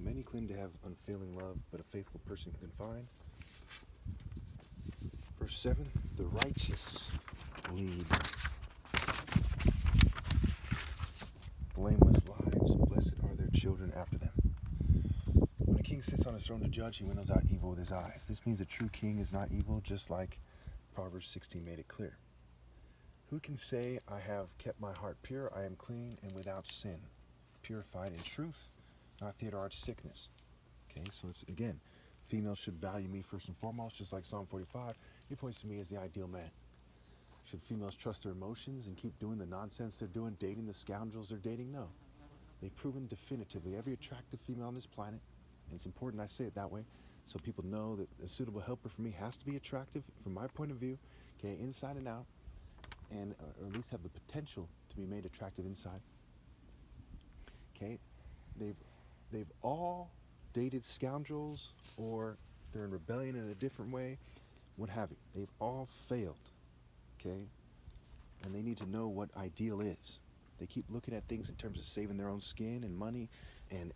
Many claim to have unfailing love, but a faithful person can find. Verse 7, the righteous lead blameless lives. Blessed are their children after them. When a king sits on his throne to judge, he winnows out evil with his eyes. This means a true king is not evil, just like Proverbs 16 made it clear. Who can say, I have kept my heart pure, I am clean and without sin, purified in truth, not theater arch sickness. Okay, so it's, again, females should value me first and foremost, just like Psalm 45. He points to me as the ideal man. Should females trust their emotions and keep doing the nonsense they're doing, dating the scoundrels they're dating? No. They've proven definitively every attractive female on this planet, and it's important I say it that way, so people know that a suitable helper for me has to be attractive from my point of view, okay, inside and out, and or at least have the potential to be made attractive inside. Okay, they've all dated scoundrels, or they're in rebellion in a different way, what have you. They've all failed. Okay, and they need to know what ideal is. They keep looking at things in terms of saving their own skin and money, and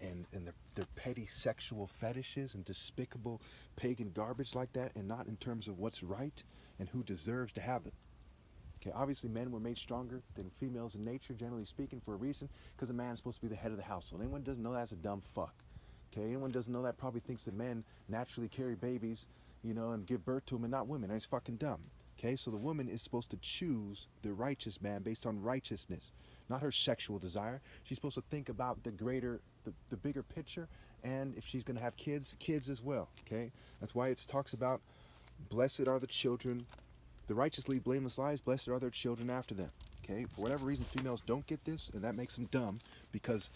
their petty sexual fetishes and despicable pagan garbage like that, and not in terms of what's right and who deserves to have them. Okay, obviously men were made stronger than females in nature, generally speaking, for a reason, because a man's supposed to be the head of the household. Anyone who doesn't know that's a dumb fuck. Okay, anyone who doesn't know that probably thinks that men naturally carry babies, and give birth to them and not women. That's fucking dumb. Okay, so the woman is supposed to choose the righteous man based on righteousness, not her sexual desire. She's supposed to think about the bigger picture, and if she's going to have kids as well. Okay, that's why it talks about blessed are the children. The righteous lead blameless lives, blessed are their children after them. Okay, for whatever reason, females don't get this, and that makes them dumb, because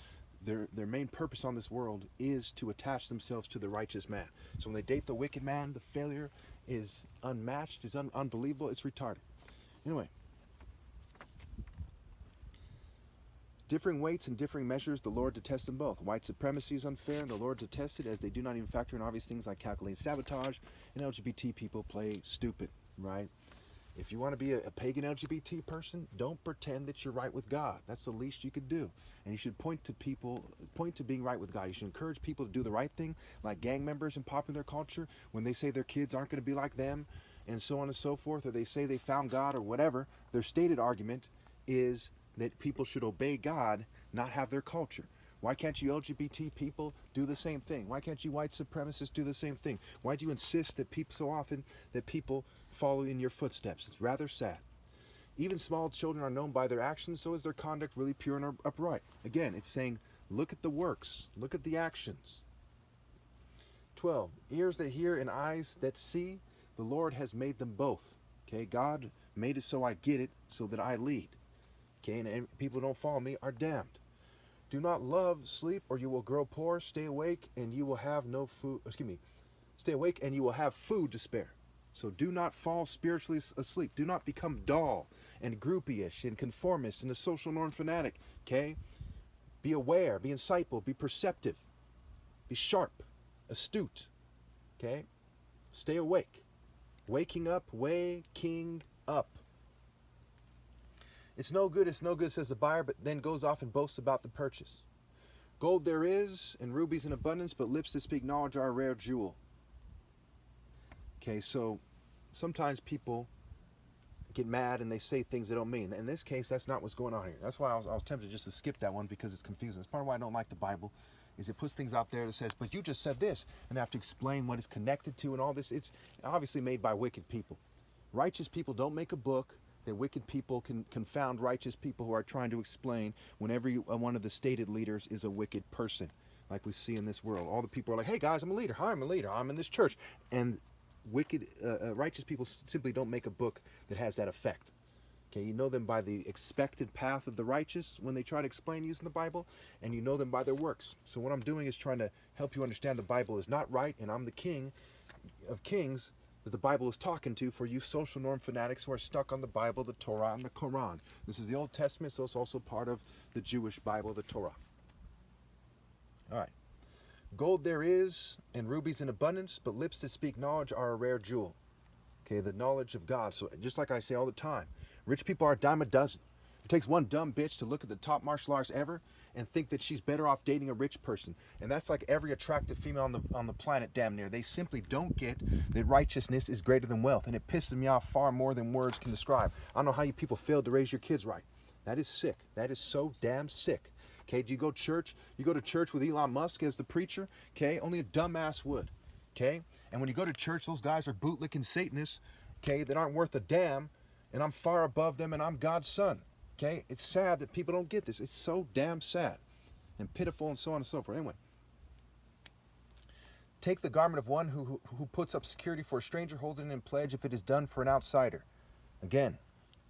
their main purpose on this world is to attach themselves to the righteous man. So when they date the wicked man, the failure is unmatched, is unbelievable, it's retarded. Anyway, differing weights and differing measures, the Lord detests them both. White supremacy is unfair, and the Lord detests it, as they do not even factor in obvious things like calculated sabotage, and LGBT people play stupid, right? If you want to be a pagan LGBT person, don't pretend that you're right with God. That's the least you could do. And you should point to being right with God. You should encourage people to do the right thing, like gang members in popular culture, when they say their kids aren't going to be like them, and so on and so forth, or they say they found God or whatever. Their stated argument is that people should obey God, not have their culture. Why can't you LGBT people do the same thing? Why can't you white supremacists do the same thing? Why do you insist that people so often that people follow in your footsteps? It's rather sad. Even small children are known by their actions, so is their conduct really pure and upright. Again, it's saying, look at the works, look at the actions. 12, ears that hear and eyes that see, the Lord has made them both. Okay, God made it so I get it, so that I lead. Okay, and people who don't follow me are damned. Do not love sleep, or you will grow poor. Stay awake, and you will have no food. Stay awake, and you will have food to spare. So do not fall spiritually asleep. Do not become dull and groupie-ish and conformist and a social norm fanatic. Okay? Be aware, be insightful, be perceptive, be sharp, astute. Okay? Stay awake. Waking up, waking up. It's no good, says the buyer, but then goes off and boasts about the purchase. Gold there is, and rubies in abundance, but lips that speak knowledge are a rare jewel. Okay, so sometimes people get mad and they say things they don't mean. In this case, that's not what's going on here. That's why I was tempted just to skip that one, because it's confusing. It's part of why I don't like the Bible, is it puts things out there that says, but you just said this, and I have to explain what it's connected to and all this. It's obviously made by wicked people. Righteous people don't make a book that wicked people can confound righteous people who are trying to explain when every one of the stated leaders is a wicked person, like we see in this world. All the people are like, hey guys, I'm a leader. Hi, I'm a leader. I'm in this church. And wicked, righteous people simply don't make a book that has that effect. Okay, you know them by the expected path of the righteous when they try to explain using the Bible, and you know them by their works. So what I'm doing is trying to help you understand the Bible is not right, and I'm the King of Kings that the Bible is talking to for you social norm fanatics who are stuck on the Bible, the Torah, and the Quran. This is the Old Testament, so it's also part of the Jewish Bible, the Torah. All right. Gold there is, and rubies in abundance, but lips that speak knowledge are a rare jewel. Okay, the knowledge of God. So just like I say all the time, rich people are a dime a dozen. It takes one dumb bitch to look at the top martial arts ever and think that she's better off dating a rich person. And that's like every attractive female on the planet, damn near. They simply don't get that righteousness is greater than wealth, and it pisses me off far more than words can describe. I don't know how you people failed to raise your kids right. That is sick. That is so damn sick. Okay, do you go to church? You go to church with Elon Musk as the preacher? Okay, only a dumbass would. Okay, and when you go to church, those guys are bootlicking Satanists, okay, that aren't worth a damn, and I'm far above them, and I'm God's son. Okay, it's sad that people don't get this. It's so damn sad and pitiful and so on and so forth. Anyway, take the garment of one who puts up security for a stranger, holds it in pledge if it is done for an outsider. Again,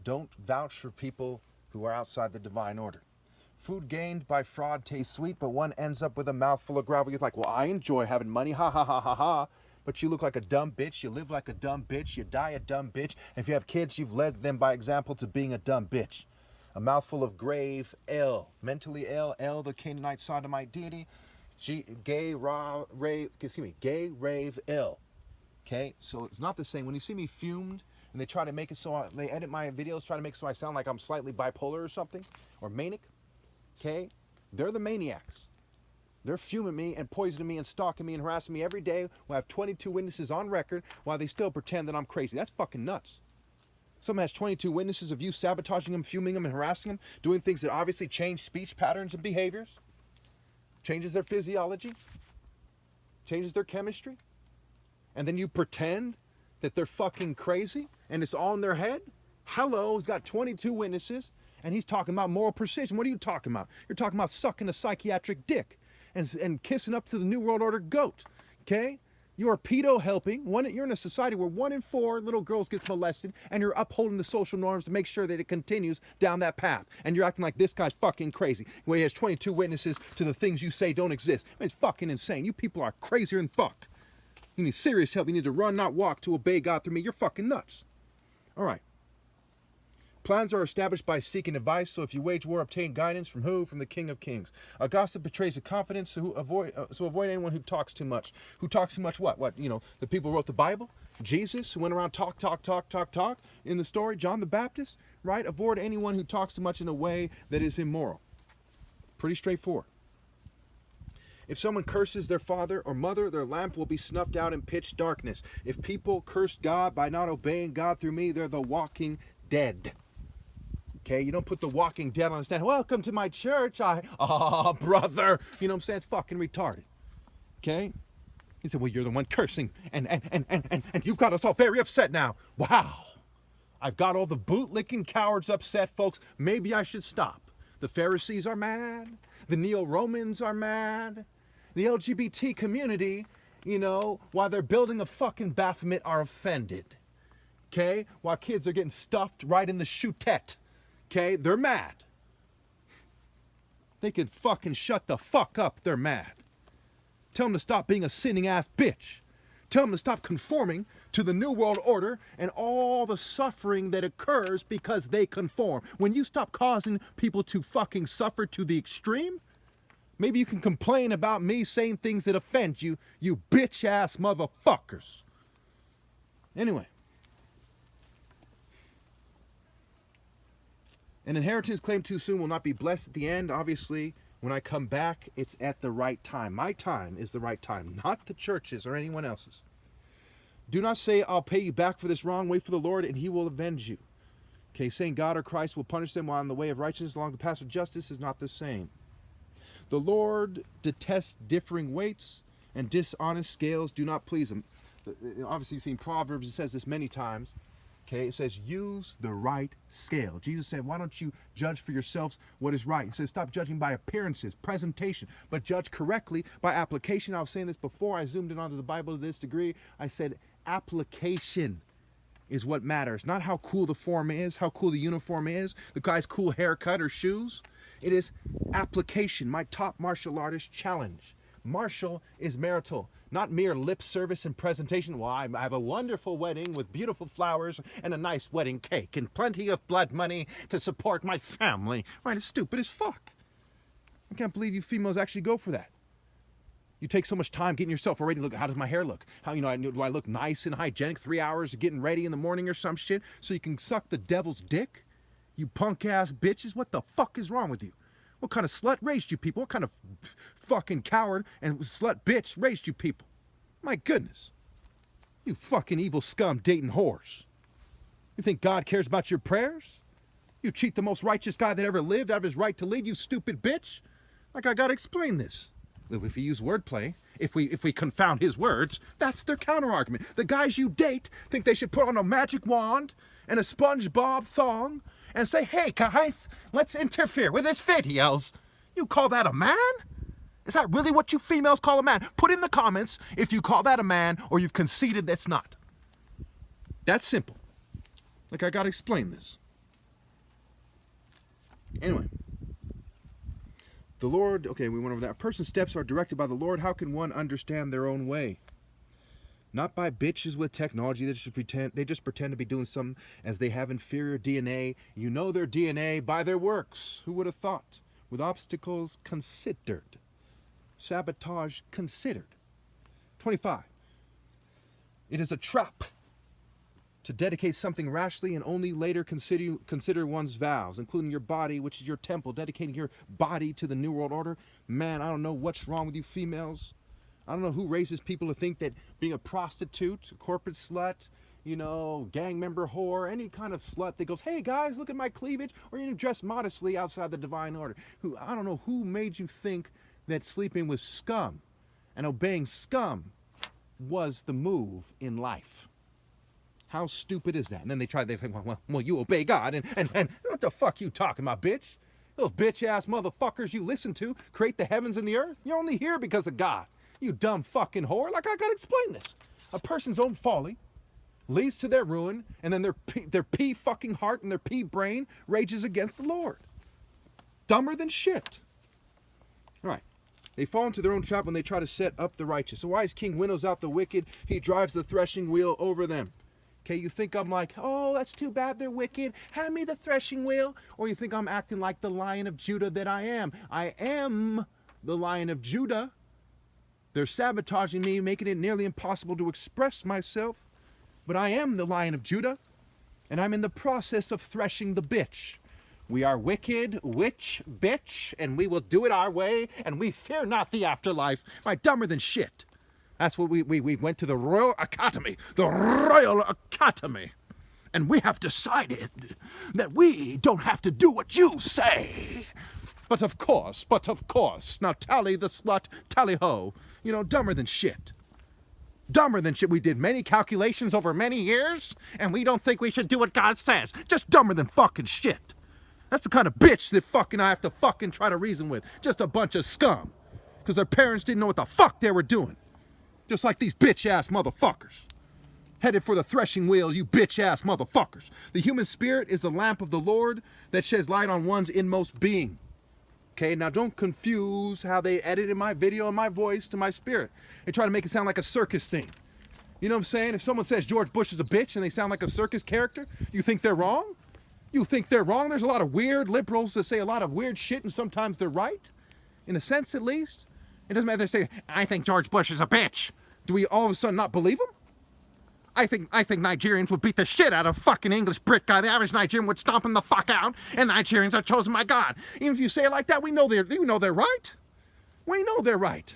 don't vouch for people who are outside the divine order. Food gained by fraud tastes sweet, but one ends up with a mouthful of gravel. You're like, well, I enjoy having money, ha ha ha ha ha. But you look like a dumb bitch, you live like a dumb bitch, you die a dumb bitch. And if you have kids, you've led them by example to being a dumb bitch. A mouthful of grave ill, mentally ill, El, the Canaanite sodomite deity, gay, rave, ill. Okay, so it's not the same. When you see me fumed and they try to make it so they edit my videos, try to make it so I sound like I'm slightly bipolar or something, or manic, okay, they're the maniacs. They're fuming me and poisoning me and stalking me and harassing me every day. I have 22 witnesses on record while they still pretend that I'm crazy. That's fucking nuts. Someone has 22 witnesses of you sabotaging them, fuming them, and harassing them, doing things that obviously change speech patterns and behaviors, changes their physiology, changes their chemistry, and then you pretend that they're fucking crazy and it's all in their head? Hello, he's got 22 witnesses and he's talking about moral precision. What are you talking about? You're talking about sucking a psychiatric dick and kissing up to the New World Order goat, okay? You are pedo helping. You're in a society where 1 in 4 little girls gets molested, and you're upholding the social norms to make sure that it continues down that path. And you're acting like this guy's fucking crazy, where he has 22 witnesses to the things you say don't exist. I mean, it's fucking insane. You people are crazier than fuck. You need serious help. You need to run, not walk, to obey God through me. You're fucking nuts. All right. Plans are established by seeking advice, so if you wage war, obtain guidance from who? From the King of Kings. A gossip betrays a confidence, so avoid anyone who talks too much. Who talks too much what? What, the people who wrote the Bible? Jesus, who went around talk in the story? John the Baptist? Right? Avoid anyone who talks too much in a way that is immoral. Pretty straightforward. If someone curses their father or mother, their lamp will be snuffed out in pitch darkness. If people curse God by not obeying God through me, they're the walking dead. Okay, you don't put the walking dead on the stand. Welcome to my church. Brother. You know what I'm saying? It's fucking retarded. Okay? He said, well, you're the one cursing. And you've got us all very upset now. Wow. I've got all the bootlicking cowards upset, folks. Maybe I should stop. The Pharisees are mad. The Neo-Romans are mad. The LGBT community, while they're building a fucking Baphomet, are offended. Okay? While kids are getting stuffed right in the shootette. Okay, they're mad. They can fucking shut the fuck up. They're mad. Tell them to stop being a sinning ass bitch. Tell them to stop conforming to the New World Order and all the suffering that occurs because they conform. When you stop causing people to fucking suffer to the extreme, maybe you can complain about me saying things that offend you, you bitch ass motherfuckers. Anyway. An inheritance claimed too soon will not be blessed at the end. Obviously, when I come back, it's at the right time. My time is the right time, not the church's or anyone else's. Do not say, I'll pay you back for this wrong. Wait for the Lord, and he will avenge you. Okay, saying God or Christ will punish them while on the way of righteousness along the path of justice is not the same. The Lord detests differing weights, and dishonest scales do not please him. Obviously, you've seen Proverbs, it says this many times. Okay, it says, use the right scale. Jesus said, why don't you judge for yourselves what is right? He says, stop judging by appearances, presentation, but judge correctly by application. I was saying this before. I zoomed in onto the Bible to this degree. I said, application is what matters. Not how cool the form is, how cool the uniform is, the guy's cool haircut or shoes. It is application, my top martial artist challenge. Martial is marital, not mere lip service and presentation. Well, I have a wonderful wedding with beautiful flowers and a nice wedding cake and plenty of blood money to support my family. Right, it's stupid as fuck. I can't believe you females actually go for that. You take so much time getting yourself ready. Look, how does my hair look? How, do I look nice and hygienic? 3 hours of getting ready in the morning or some shit so you can suck the devil's dick? You punk ass bitches, what the fuck is wrong with you? What kind of slut raised you people? What kind of fucking coward and slut bitch raised you people? My goodness. You fucking evil scum dating whores. You think God cares about your prayers? You cheat the most righteous guy that ever lived out of his right to lead, you stupid bitch. Like, I gotta explain this. If we use wordplay, if we confound his words, that's their counter-argument. The guys you date think they should put on a magic wand and a SpongeBob thong and say, hey guys, let's interfere with his videos. You call that a man? Is that really what you females call a man? Put in the comments if you call that a man or you've conceded that's not. That's simple. Like, I gotta explain this. Anyway. The Lord, okay, we went over that. A person's steps are directed by the Lord. How can one understand their own way? Not by bitches with technology that they just pretend to be doing something as they have inferior DNA. You know their DNA by their works. Who would have thought? With obstacles considered. Sabotage considered. 25. It is a trap to dedicate something rashly and only later consider one's vows, including your body, which is your temple, dedicating your body to the New World Order. Man, I don't know what's wrong with you females. I don't know who raises people to think that being a prostitute, a corporate slut, you know, gang member whore, any kind of slut that goes, hey guys, look at my cleavage, or you dress modestly outside the divine order. I don't know who made you think that sleeping with scum and obeying scum was the move in life. How stupid is that? And then they think, well, you obey God, and what the fuck you talking about, bitch? Those bitch-ass motherfuckers you listen to create the heavens and the earth? You're only here because of God. You dumb fucking whore. Like, I gotta explain this. A person's own folly leads to their ruin, and then their pea fucking heart and their pea brain rages against the Lord. Dumber than shit. All right. They fall into their own trap when they try to set up the righteous. A wise king winnows out the wicked. He drives the threshing wheel over them. Okay, you think I'm like, oh, that's too bad, they're wicked. Hand me the threshing wheel. Or you think I'm acting like the Lion of Judah that I am. I am the Lion of Judah. They're sabotaging me, making it nearly impossible to express myself. But I am the Lion of Judah, and I'm in the process of threshing the bitch. We are wicked, witch, bitch, and we will do it our way, and we fear not the afterlife. Right, dumber than shit. That's what we went to the Royal Academy. The Royal Academy. And we have decided that we don't have to do what you say. But of course. Now tally the slut, tally ho. You know, dumber than shit. Dumber than shit. We did many calculations over many years, and we don't think we should do what God says. Just dumber than fucking shit. That's the kind of bitch that fucking I have to fucking try to reason with. Just a bunch of scum. Because their parents didn't know what the fuck they were doing. Just like these bitch-ass motherfuckers. Headed for the threshing wheel, you bitch-ass motherfuckers. The human spirit is the lamp of the Lord that sheds light on one's inmost being. Okay, now don't confuse how they edited my video and my voice to my spirit. They try to make it sound like a circus thing. You know what I'm saying? If someone says George Bush is a bitch and they sound like a circus character, you think they're wrong? You think they're wrong? There's a lot of weird liberals that say a lot of weird shit, and sometimes they're right. In a sense, at least. It doesn't matter if they say, I think George Bush is a bitch. Do we all of a sudden not believe him? I think Nigerians would beat the shit out of fucking English Brit guy. The average Nigerian would stomp him the fuck out, and Nigerians are chosen by God. Even if you say it like that, we know they're right. We know they're right.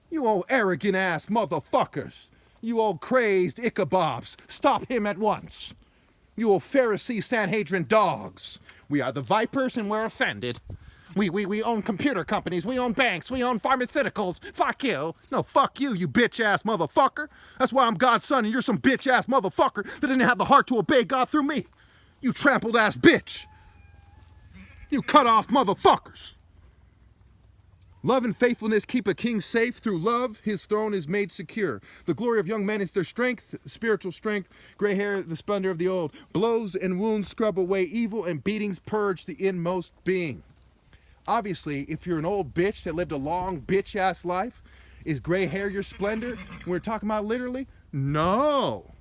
You old arrogant ass motherfuckers. You old crazed Ichabobs. Stop him at once. You old Pharisee Sanhedrin dogs. We are the vipers and we're offended. We own computer companies, we own banks, we own pharmaceuticals. Fuck you. No, fuck you, you bitch-ass motherfucker. That's why I'm God's son and you're some bitch-ass motherfucker that didn't have the heart to obey God through me. You trampled-ass bitch. You cut-off motherfuckers. Love and faithfulness keep a king safe. Through love, his throne is made secure. The glory of young men is their strength, spiritual strength. Gray hair, the splendor of the old. Blows and wounds scrub away evil, and beatings purge the inmost being. Obviously, if you're an old bitch that lived a long bitch-ass life, is gray hair your splendor? We're talking about literally? No.